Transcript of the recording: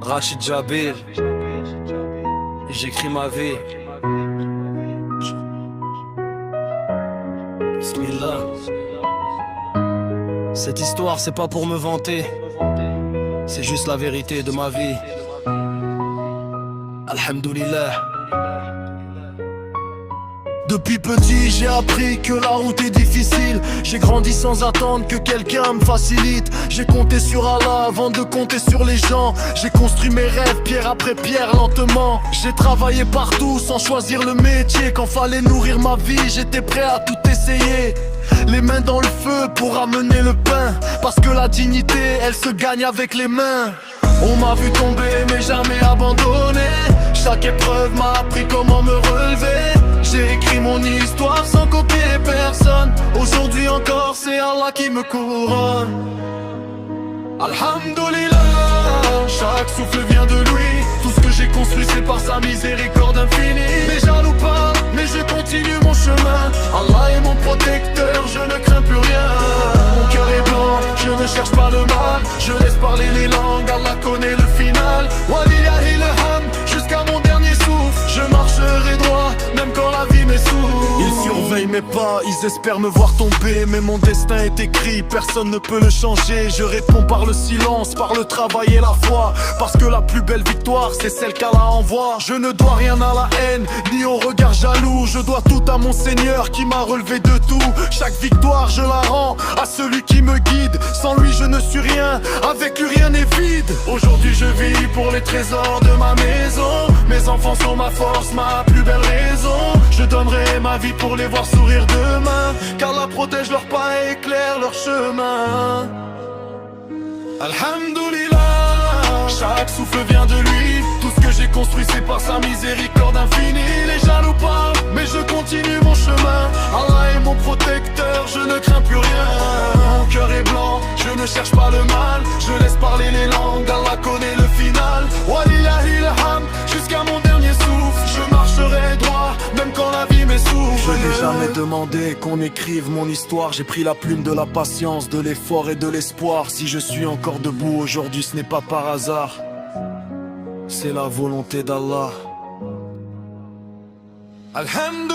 Rachid Jabil, j'écris ma vie. Bismillah. Cette histoire c'est pas pour me vanter, c'est juste la vérité de ma vie. Alhamdulillah. Depuis petit j'ai appris que la route est difficile. J'ai grandi sans attendre que quelqu'un me facilite. J'ai compté sur Allah avant de compter sur les gens. J'ai construit mes rêves pierre après pierre lentement. J'ai travaillé partout sans choisir le métier. Quand fallait nourrir ma vie j'étais prêt à tout essayer. Les mains dans le feu pour amener le pain. Parce que la dignité elle se gagne avec les mains. On m'a vu tomber mais jamais abandonné. Chaque épreuve m'a appris comment me relever. J'ai écrit mon histoire sans copier personne. Aujourd'hui encore c'est Allah qui me couronne. Alhamdulillah, chaque souffle vient de lui. Tout ce que j'ai construit c'est par sa miséricorde infinie. Mais jaloux pas, mais je continue mon chemin. Allah est mon protecteur, je ne crains plus rien. Mon cœur est blanc, je ne cherche pas le mal. Je laisse parler les langues, Allah connaît le final. Walillahi l'hamd, jusqu'à mon dernier souffle. Je marcherai droit, même quand la vie m'essouffle. Ils surveillent mes pas, ils espèrent me voir tomber. Mais mon destin est écrit, personne ne peut le changer. Je réponds par le silence, par le travail et la foi. Parce que la plus belle victoire, c'est celle qu'Allah envoie. Je ne dois rien à la haine, ni au regard jaloux. Je dois tout à mon Seigneur qui m'a relevé de tout. Chaque victoire, je la rends à celui qui me guide. Sans lui, je ne suis rien, avec lui rien n'est vide. Aujourd'hui, je vis pour les trésors de ma maison. Mes enfants sont ma force, ma plus belle raison. Je donnerai ma vie pour les voir sourire demain. Car la protège leurs pas et éclaire leur chemin. Alhamdulillah, chaque souffle vient de lui. Tout ce que j'ai construit c'est par sa miséricorde infinie. Les jaloux pas, mais je continue mon chemin. Allah est mon protecteur, je ne crains plus rien. Mon cœur est blanc, je ne cherche pas le mal. Je laisse parler les langues, Allah connaît le final. Walillahi l'hamd, jusqu'à mon dernier souffle. Je marcherai droit, même quand la vie m'essouffle. Je n'ai jamais demandé qu'on écrive mon histoire. J'ai pris la plume de la patience, de l'effort et de l'espoir. Si je suis encore debout aujourd'hui, ce n'est pas par hasard. C'est la volonté d'Allah. Alhamdulillah.